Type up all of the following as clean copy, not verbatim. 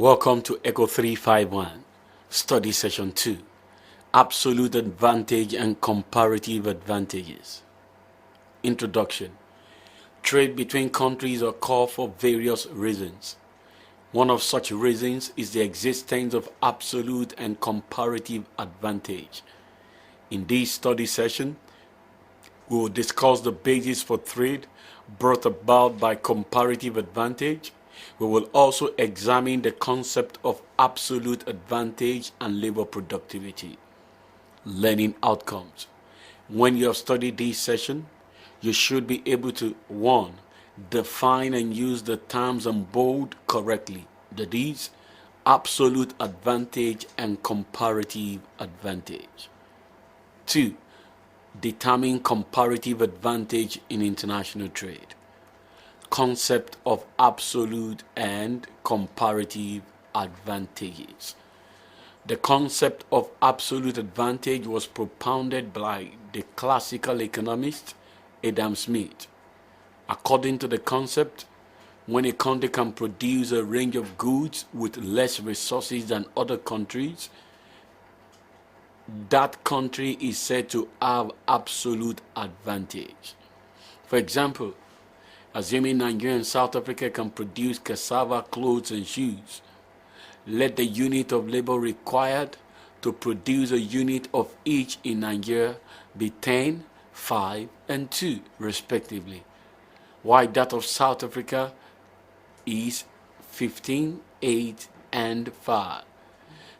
Welcome to ECO351, Study Session 2, Absolute Advantage and Comparative Advantages. Introduction. Trade between countries occurs for various reasons. One of such reasons is the existence of absolute and comparative advantage. In this study session, we will discuss the basis for trade brought about by comparative advantage. We will also examine the concept of absolute advantage and labor productivity. Learning outcomes. When you have studied this session, you should be able to 1. Define and use the terms in bold correctly. That is, absolute advantage and comparative advantage. 2. Determine comparative advantage in international trade. Concept of absolute and comparative advantages. The concept of absolute advantage was propounded by the classical economist Adam Smith. According to the concept, when a country can produce a range of goods with less resources than other countries, that country is said to have absolute advantage. For example, assuming Nigeria and South Africa can produce cassava, clothes, and shoes, let the unit of labor required to produce a unit of each in Nigeria be 10, 5, and 2, respectively, while that of South Africa is 15, 8, and 5.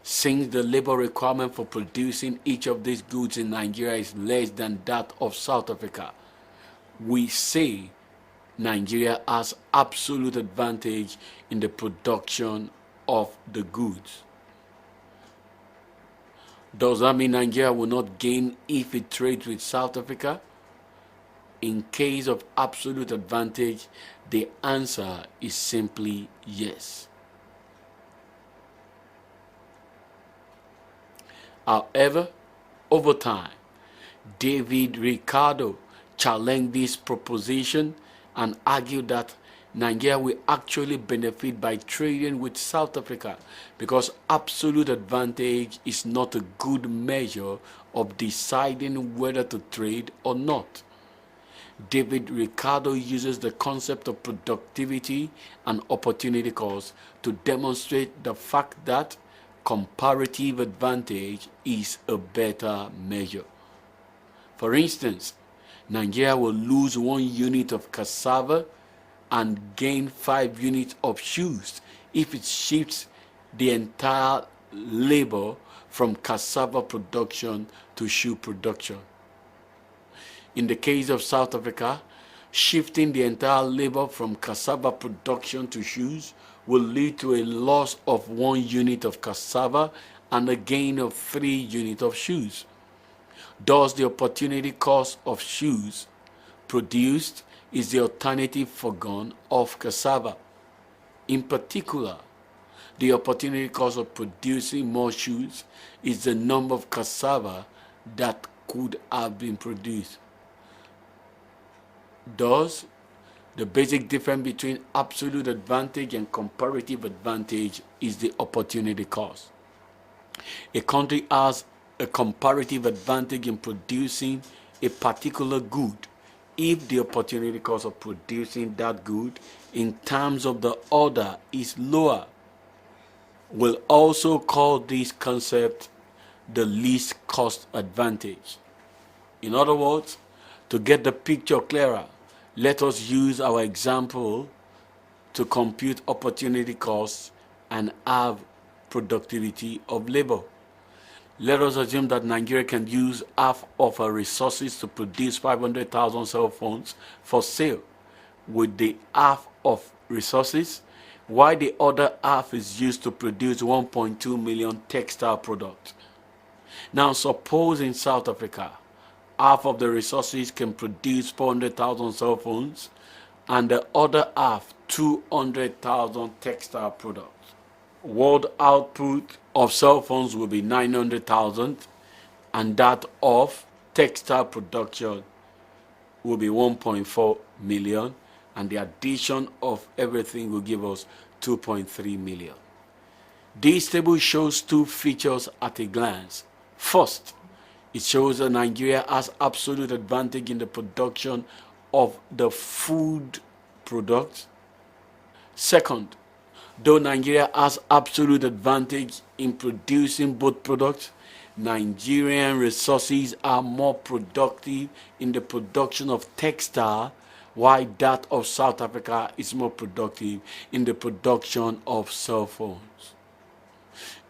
Since the labor requirement for producing each of these goods in Nigeria is less than that of South Africa, we say Nigeria has absolute advantage in the production of the goods. Does that mean Nigeria will not gain if it trades with South Africa? In case of absolute advantage, the answer is simply yes. However, over time, David Ricardo challenged this proposition and argued that Nigeria will actually benefit by trading with South Africa because absolute advantage is not a good measure of deciding whether to trade or not. David Ricardo uses the concept of productivity and opportunity cost to demonstrate the fact that comparative advantage is a better measure. For instance, Nigeria will lose 1 unit of cassava and gain 5 units of shoes if it shifts the entire labor from cassava production to shoe production. In the case of South Africa, shifting the entire labor from cassava production to shoes will lead to a loss of 1 unit of cassava and a gain of 3 units of shoes. Thus, the opportunity cost of shoes produced is the alternative forgone of cassava. In particular, the opportunity cost of producing more shoes is the number of cassava that could have been produced. Thus, the basic difference between absolute advantage and comparative advantage is the opportunity cost. A country has a comparative advantage in producing a particular good if the opportunity cost of producing that good in terms of the order is lower. We'll also call this concept the least cost advantage. In other words, to get the picture clearer, let us use our example to compute opportunity costs and have productivity of labor. Let us assume that Nigeria can use half of her resources to produce 500,000 cell phones for sale with the half of resources, while the other half is used to produce 1.2 million textile products. Now suppose in South Africa, half of the resources can produce 400,000 cell phones and the other half 200,000 textile products. World output of cell phones will be 900,000 and that of textile production will be 1.4 million, and the addition of everything will give us 2.3 million. This table shows two features at a glance. First, it shows that Nigeria has absolute advantage in the production of the food products. Second, though Nigeria has absolute advantage in producing both products, Nigerian resources are more productive in the production of textile, while that of South Africa is more productive in the production of cell phones.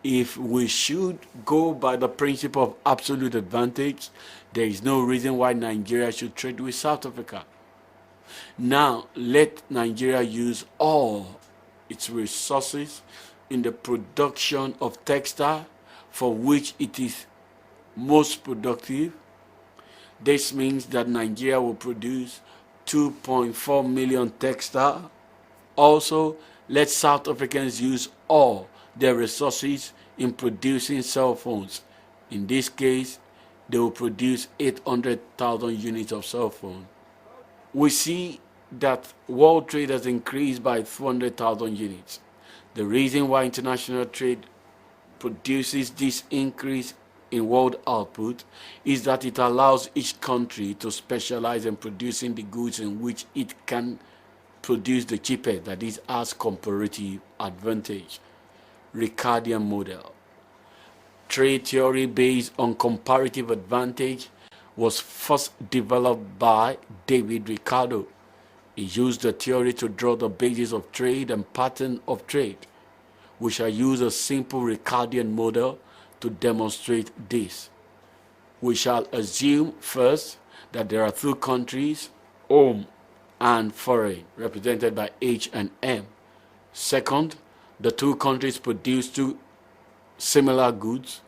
If we should go by the principle of absolute advantage, there is no reason why Nigeria should trade with South Africa. Now, let Nigeria use all its resources in the production of textile for which it is most productive. This means that Nigeria will produce 2.4 million textile. Also, let South Africans use all their resources in producing cell phones. In this case, they will produce 800,000 units of cell phone. We see that world trade has increased by 400,000 units. The reason why international trade produces this increase in world output is that it allows each country to specialize in producing the goods in which it can produce the cheapest, that is, has comparative advantage. Ricardian model. Trade theory based on comparative advantage was first developed by David Ricardo. He used the theory to draw the basis of trade and pattern of trade. We shall use a simple Ricardian model to demonstrate this. We shall assume first that there are two countries, home and foreign, represented by H and M. Second, the two countries produce two similar goods,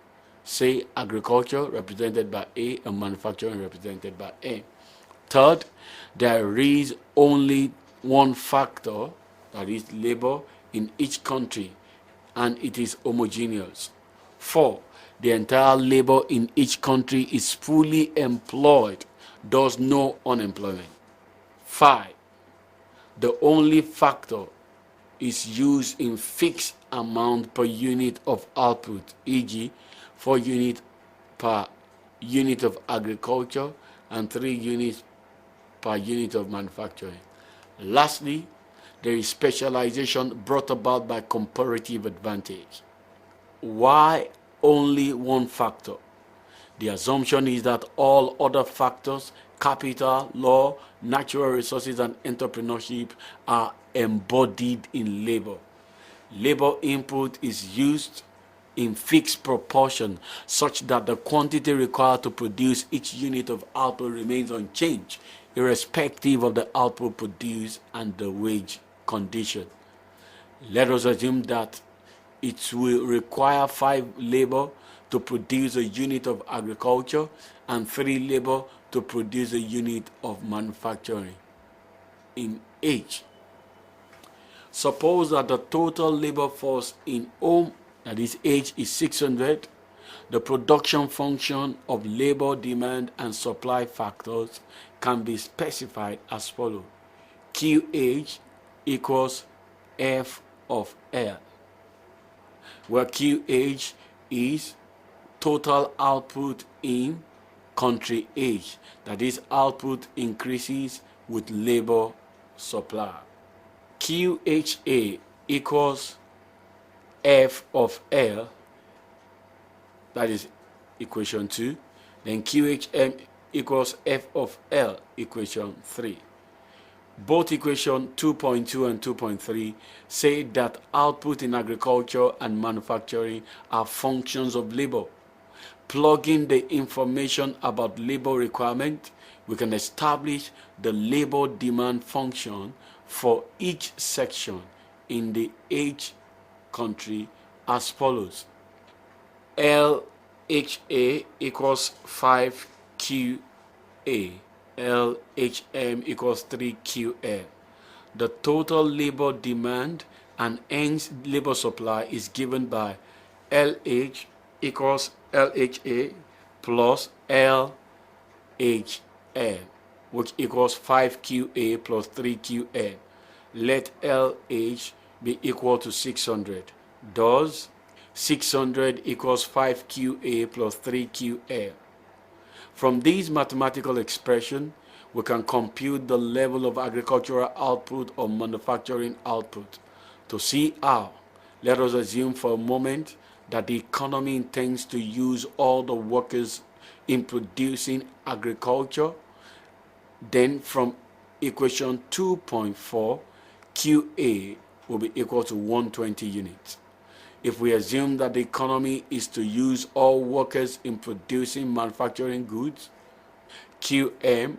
say agriculture, represented by A, and manufacturing, represented by M. Third, there is only one factor, that is labor, in each country, and it is homogeneous. 4. The entire labor in each country is fully employed, thus no unemployment. 5. The only factor is used in fixed amount per unit of output, e.g., 4 units per unit of agriculture and 3 units per unit of manufacturing. Lastly, there is specialization brought about by comparative advantage. Why only one factor? The assumption is that all other factors, capital, law, natural resources, and entrepreneurship, are embodied in labor. Labor input is used in fixed proportion such that the quantity required to produce each unit of output remains unchanged, irrespective of the output produced and the wage condition. Let us assume that it will require 5 labor to produce a unit of agriculture and 3 labor to produce a unit of manufacturing. In H, suppose that the total labor force in home, that is H, is 600. The production function of labor demand and supply factors can be specified as follows. QH equals F of L, where QH is total output in country H, that is, output increases with labor supply. QHA equals F of L, that is equation 2. Then QHM equals F of L, equation 3. Both equation 2.2 and 2.3 say that output in agriculture and manufacturing are functions of labor. Plugging the information about labor requirement, we can establish the labor demand function for each section in the H country as follows. LHA equals 5QA. LHM equals 3QL. The total labor demand and hence labor supply is given by LH equals LHA plus LHM, which equals 5QA plus 3QL. Let LH be equal to 600. Thus, 600 equals 5QA plus 3QL. From this mathematical expression, we can compute the level of agricultural output or manufacturing output. To see how, let us assume for a moment that the economy intends to use all the workers in producing agriculture. Then from equation 2.4, QA will be equal to 120 units. If we assume that the economy is to use all workers in producing manufacturing goods, QM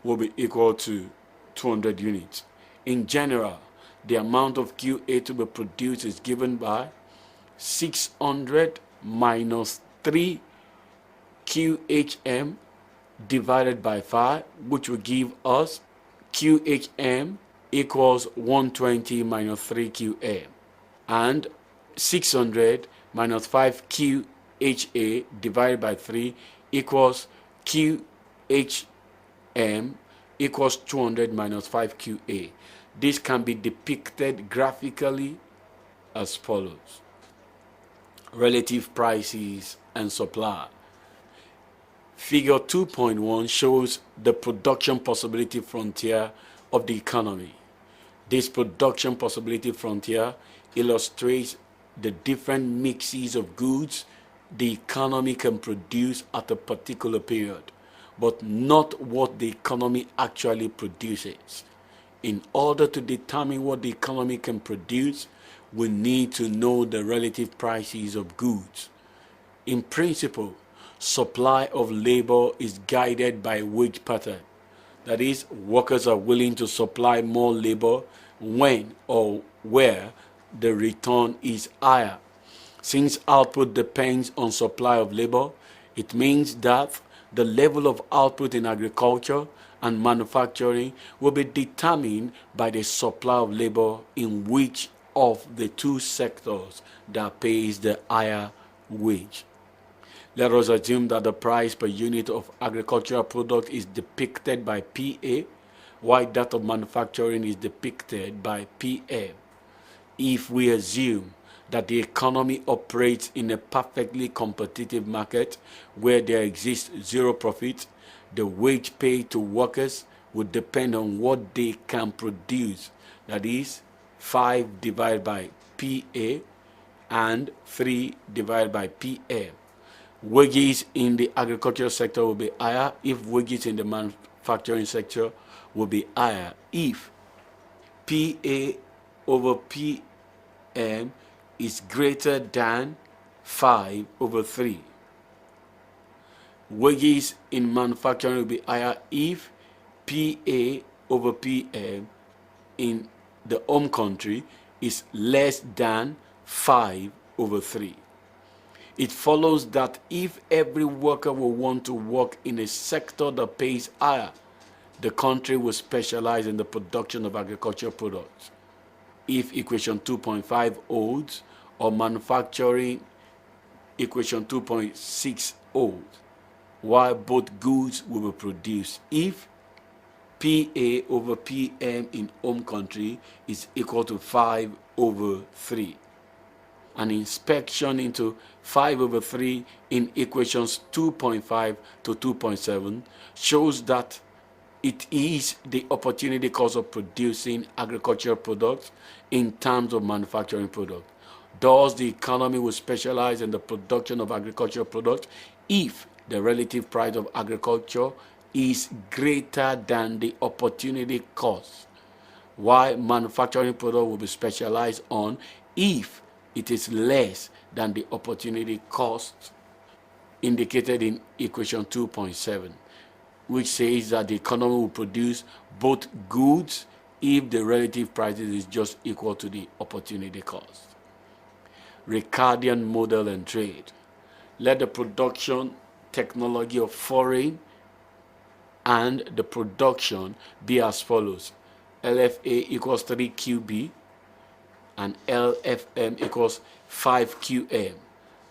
will be equal to 200 units. In general, the amount of QA to be produced is given by 600 minus 3 QHM divided by 5, which will give us QHM equals 120 minus 3 QM, and 600 minus 5 QHA divided by 3 equals QHM equals 200 minus 5 QA. This can be depicted graphically as follows. Relative prices and supply. Figure 2.1 shows the production possibility frontier of the economy. This production possibility frontier illustrates the different mixes of goods the economy can produce at a particular period, but not what the economy actually produces. In order to determine what the economy can produce, we need to know the relative prices of goods. In principle, supply of labor is guided by wage pattern. That is, workers are willing to supply more labor when or where the return is higher. Since output depends on supply of labor, it means that the level of output in agriculture and manufacturing will be determined by the supply of labor in which of the two sectors that pays the higher wage. Let us assume that the price per unit of agricultural product is depicted by PA, while that of manufacturing is depicted by PM. If we assume that the economy operates in a perfectly competitive market where there exists zero profit, the wage paid to workers would depend on what they can produce. That is 5 divided by PA and 3 divided by PM. Wages in the agricultural sector will be higher if wages in the manufacturing sector will be higher if PA over PM is greater than 5 over 3. Wages in manufacturing will be higher if PA over PM in the home country is less than 5 over 3. It follows that if every worker will want to work in a sector that pays higher, the country will specialize in the production of agricultural products. If equation 2.5 holds, or manufacturing equation 2.6 holds, while both goods will be produced if PA over PM in home country is equal to 5 over 3. An inspection into 5 over 3 in equations 2.5 to 2.7 shows that it is the opportunity cost of producing agricultural products in terms of manufacturing products. Thus, the economy will specialize in the production of agricultural products if the relative price of agriculture is greater than the opportunity cost, while manufacturing product will be specialized on if it is less than the opportunity cost indicated in equation 2.7, which says that the economy will produce both goods if the relative prices is just equal to the opportunity cost. Ricardian model and trade. Let the production technology of foreign and the production be as follows. LFA equals 3QB and LFM equals 5QM.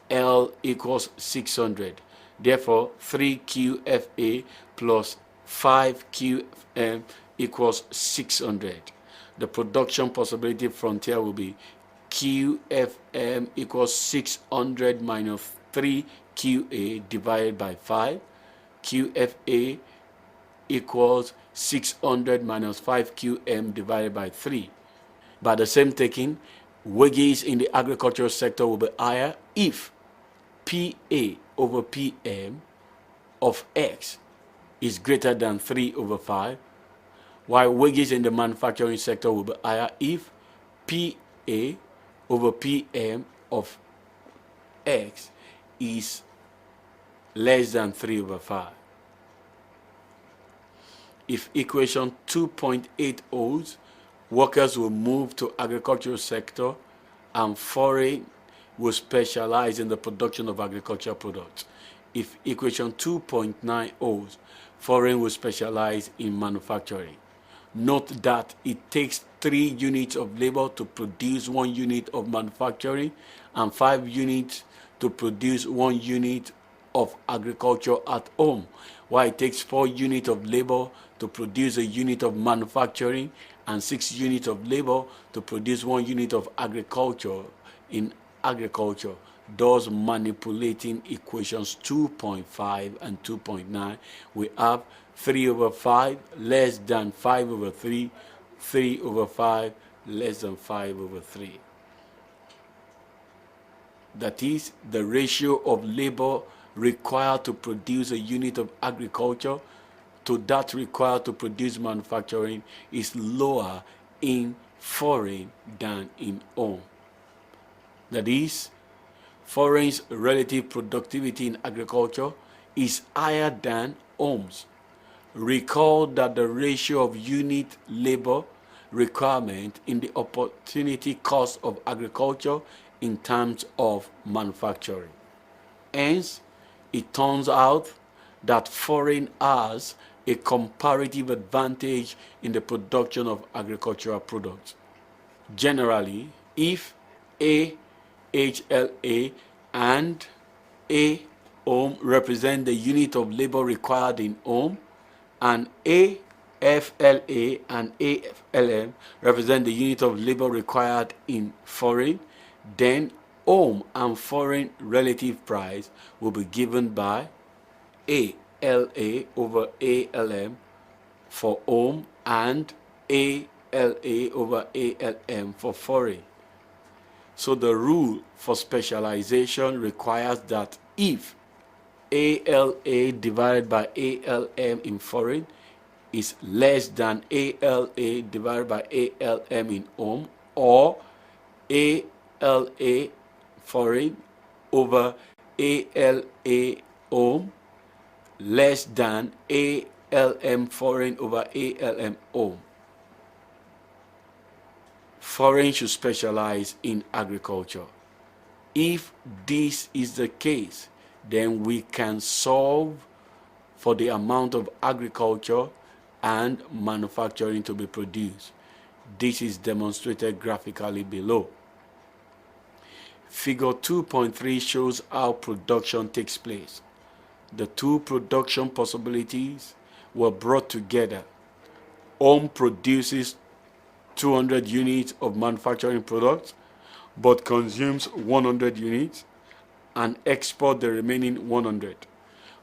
L equals 600. Therefore, 3QFA plus 5QM equals 600. The production possibility frontier will be QFM equals 600 minus 3 QA divided by 5. QFA equals 600 minus 5 QM divided by 3. By the same taking, wages in the agricultural sector will be higher if PA over PM of X is greater than 3 over 5, while wages in the manufacturing sector will be higher if PA over PM of X is less than 3 over 5. If equation 2.8 holds, workers will move to agricultural sector and foreign will specialize in the production of agricultural products. If equation 2.9 holds, foreign will specialize in manufacturing. Note that it takes 3 units of labor to produce 1 unit of manufacturing and 5 units to produce 1 unit of agriculture at home, while it takes 4 units of labor to produce a unit of manufacturing and 6 units of labor to produce 1 unit of agriculture in agriculture. Thus, manipulating equations 2.5 and 2.9, we have 3 over 5 less than 5 over 3, 3 over 5 less than 5 over 3. That is, the ratio of labor required to produce a unit of agriculture to that required to produce manufacturing is lower in foreign than in home. That is, foreign's relative productivity in agriculture is higher than home's. Recall that the ratio of unit labor requirement in the opportunity cost of agriculture in terms of manufacturing. Hence, it turns out that foreign has a comparative advantage in the production of agricultural products. Generally, if AHLA and A ohm represent the unit of labor required in home, and AFLA and AFLM represent the unit of labor required in foreign, then home and foreign relative price will be given by ALA over ALM for home and ALA over ALM for foreign. So the rule for specialization requires that if ALA divided by ALM in foreign is less than ALA divided by ALM in home, or ALA foreign over ALA home less than ALM foreign over ALM home, foreign should specialize in agriculture. If this is the case, then we can solve for the amount of agriculture and manufacturing to be produced. This is demonstrated graphically below. Figure 2.3 shows how production takes place. The two production possibilities were brought together. Home produces 200 units of manufacturing products but consumes 100 units and export the remaining 100.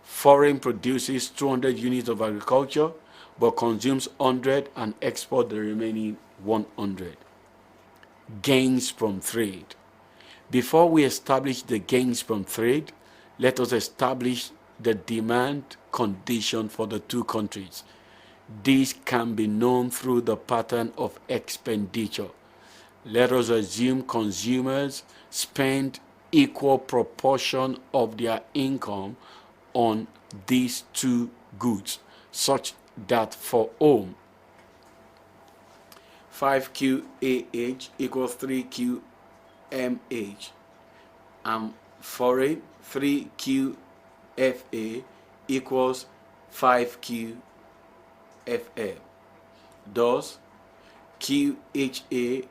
Foreign produces 200 units of agriculture but consumes 100 and export the remaining 100. Gains from trade. Before we establish the gains from trade, let us establish the demand condition for the two countries. This can be known through the pattern of expenditure. Let us assume consumers spend equal proportion of their income on these two goods, such that for home, 5QAH equals 3QMH, and foreign, 3QFA equals 5QFM. Thus, QHA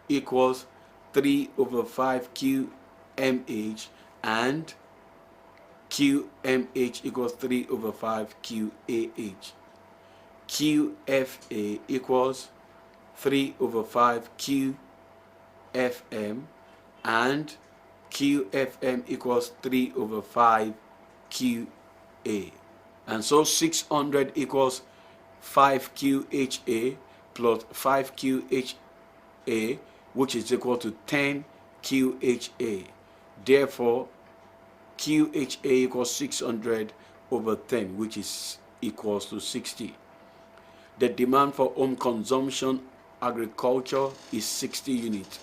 equals 3 over 5 QMH and QMH equals 3 over 5 QAH. QFA equals 3 over 5 QFM FM, and QFM equals 3 over 5 QA. And so 600 equals 5 QHA plus 5 QHA, which is equal to 10 QHA. Therefore, QHA equals 600 over 10, which is equals to 60. The demand for home consumption agriculture is 60 units.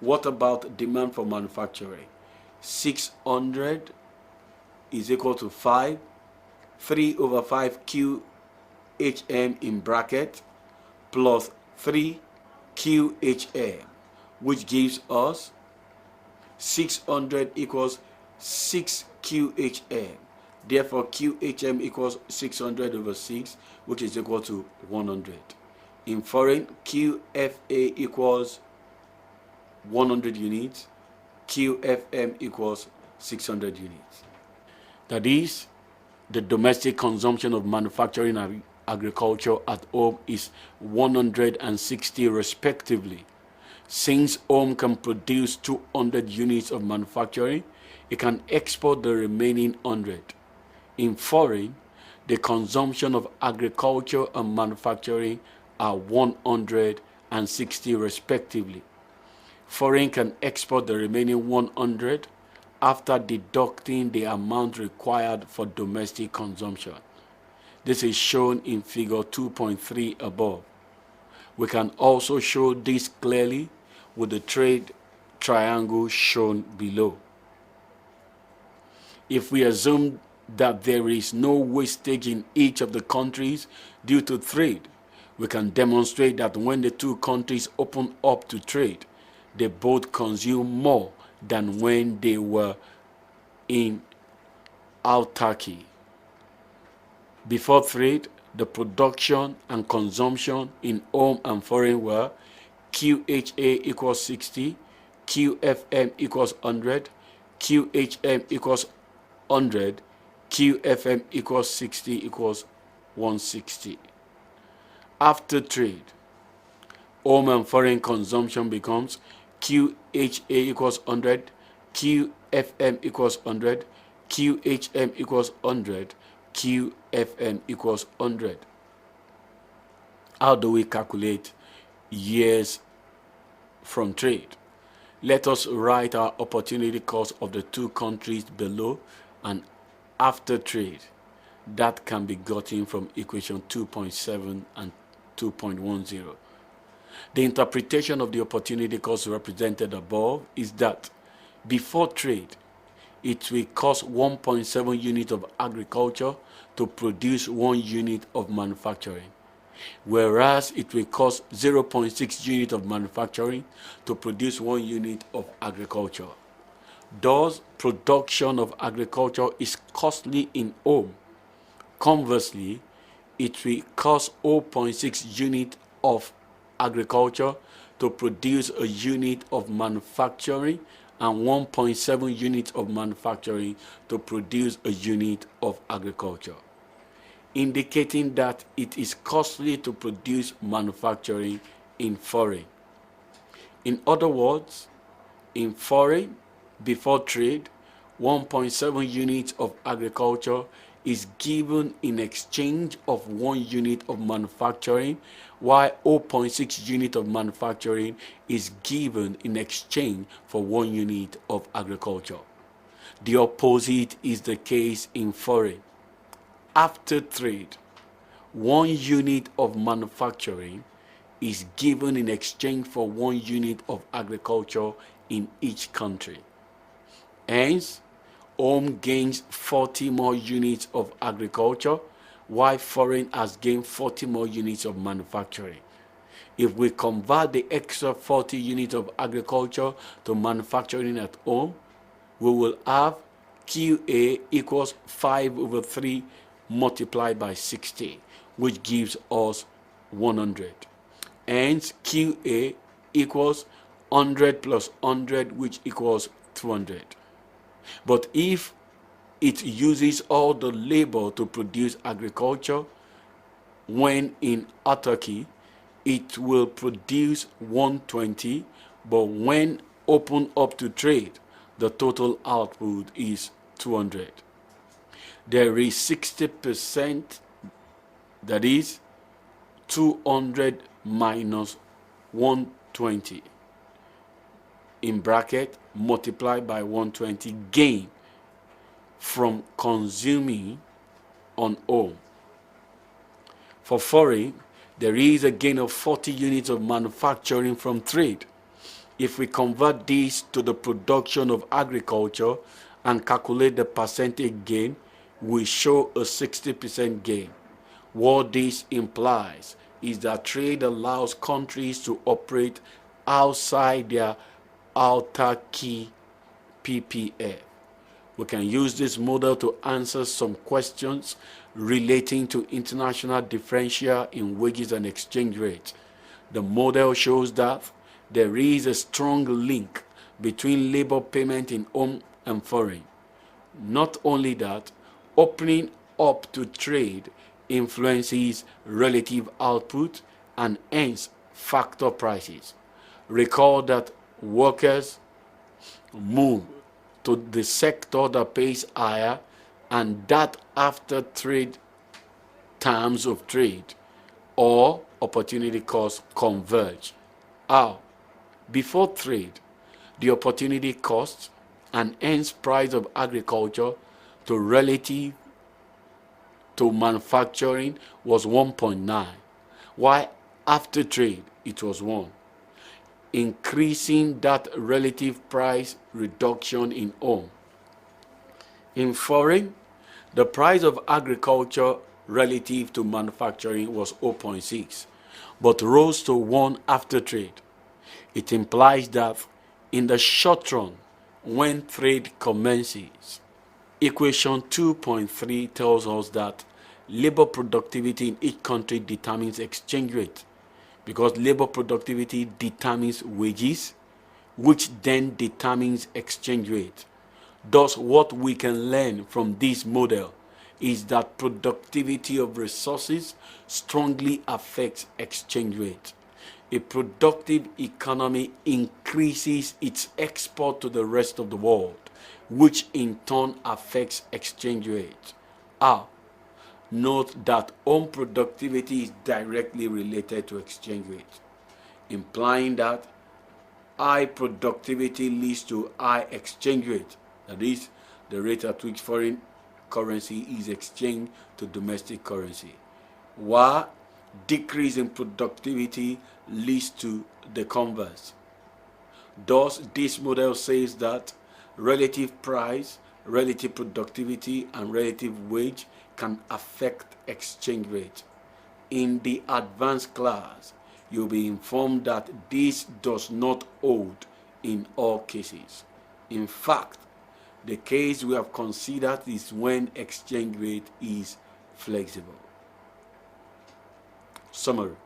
What about demand for manufacturing? 600 is equal to 5, 3 over 5 QHM in bracket plus 3 QHM, which gives us 600 equals 6 QHM. Therefore, QHM equals 600 over 6, which is equal to 100. In foreign, QFA equals 100 units, QFM equals 600 units. That is, the domestic consumption of manufacturing and agriculture at home is 160 respectively. Since home can produce 200 units of manufacturing, it can export the remaining 100. In foreign, the consumption of agriculture and manufacturing are 160 respectively. Foreign can export the remaining 100 after deducting the amount required for domestic consumption. This is shown in figure 2.3 above. We can also show this clearly with the trade triangle shown below. If we assume that there is no wastage in each of the countries due to trade, we can demonstrate that when the two countries open up to trade, they both consume more than when they were in autarky. Before trade, the production and consumption in home and foreign were QHA equals 60, QFM equals 100, QHM equals 100, QFM equals 60 equals 160. After trade, home and foreign consumption becomes QHA equals 100, QFM equals 100, QHM equals 100, QFM equals 100. How do we calculate years from trade? Let us write our opportunity cost of the two countries below and after trade. That can be gotten from equation 2.7 and 2.10. The interpretation of the opportunity cost represented above is that before trade, it will cost 1.7 units of agriculture to produce 1 unit of manufacturing, whereas it will cost 0.6 units of manufacturing to produce 1 unit of agriculture. Thus, production of agriculture is costly in home. Conversely, it will cost 0.6 units of agriculture to produce a unit of manufacturing and 1.7 units of manufacturing to produce a unit of agriculture, indicating that it is costly to produce manufacturing in foreign. In other words, in foreign, before trade, 1.7 units of agriculture is given in exchange of 1 unit of manufacturing, while 0.6 unit of manufacturing is given in exchange for 1 unit of agriculture. The opposite is the case in foreign. After trade, 1 unit of manufacturing is given in exchange for 1 unit of agriculture in each country. Hence, home gains 40 more units of agriculture, while foreign has gained 40 more units of manufacturing. If we convert the extra 40 units of agriculture to manufacturing at home, we will have QA equals 5 over 3 multiplied by 60, which gives us 100. Hence, QA equals 100 plus 100, which equals 200. But if it uses all the labor to produce agriculture, when in autarky, it will produce 120, but when opened up to trade, the total output is 200. There is 60%, that is 200 minus 120 in bracket multiplied by 120 gain from consuming on own. For foreign, there is a gain of 40 units of manufacturing from trade. If we convert this to the production of agriculture and calculate the percentage gain, we show a 60% gain. What this implies is that trade allows countries to operate outside their autarky PPF. We can use this model to answer some questions relating to international differential in wages and exchange rates. The model shows that there is a strong link between labor payment in home and foreign. Not only that, opening up to trade influences relative output and hence factor prices. Recall that workers move to the sector that pays higher, and that after trade terms of trade or opportunity costs converge. How? Before trade, the opportunity cost and hence price of agriculture to relative to manufacturing was 1.9, while after trade it was 1, increasing that relative price reduction in home. In foreign, the price of agriculture relative to manufacturing was 0.6, but rose to 1 after trade. It implies that in the short run, when trade commences, equation 2.3 tells us that labor productivity in each country determines exchange rate, because labor productivity determines wages, which then determines exchange rate. Thus, what we can learn from this model is that productivity of resources strongly affects exchange rate. A productive economy increases its export to the rest of the world, which in turn affects exchange rate. Note that home productivity is directly related to exchange rate, implying that high productivity leads to high exchange rate. That is, the rate at which foreign currency is exchanged to domestic currency, while decrease in productivity leads to the converse. Thus, this model says that relative price, relative productivity, and relative wage can affect exchange rate. In the advanced class, you'll be informed that this does not hold in all cases. In fact, the case we have considered is when exchange rate is flexible. Summary.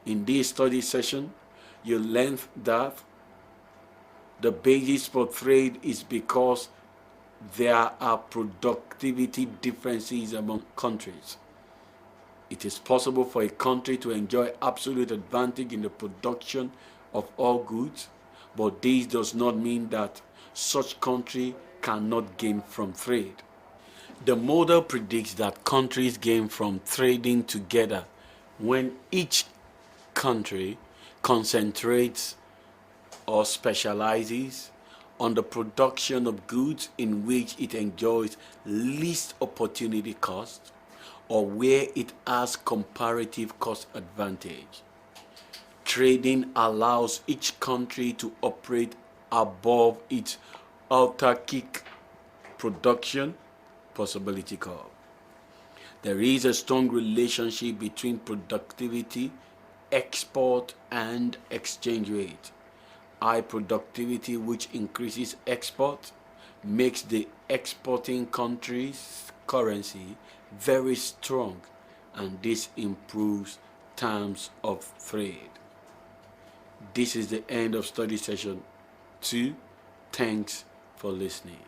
In this study session, you learned that the basis for trade is because there are productivity differences among countries. It is possible for a country to enjoy absolute advantage in the production of all goods, but this does not mean that such country cannot gain from trade. The model predicts that countries gain from trading together when each country concentrates or specializes on the production of goods in which it enjoys least opportunity cost or where it has comparative cost advantage. Trading allows each country to operate above its autarkic production possibility curve. There is a strong relationship between productivity, export, and exchange rate. High productivity, which increases export, makes the exporting country's currency very strong, and this improves terms of trade. This is the end of study session 2. Thanks for listening.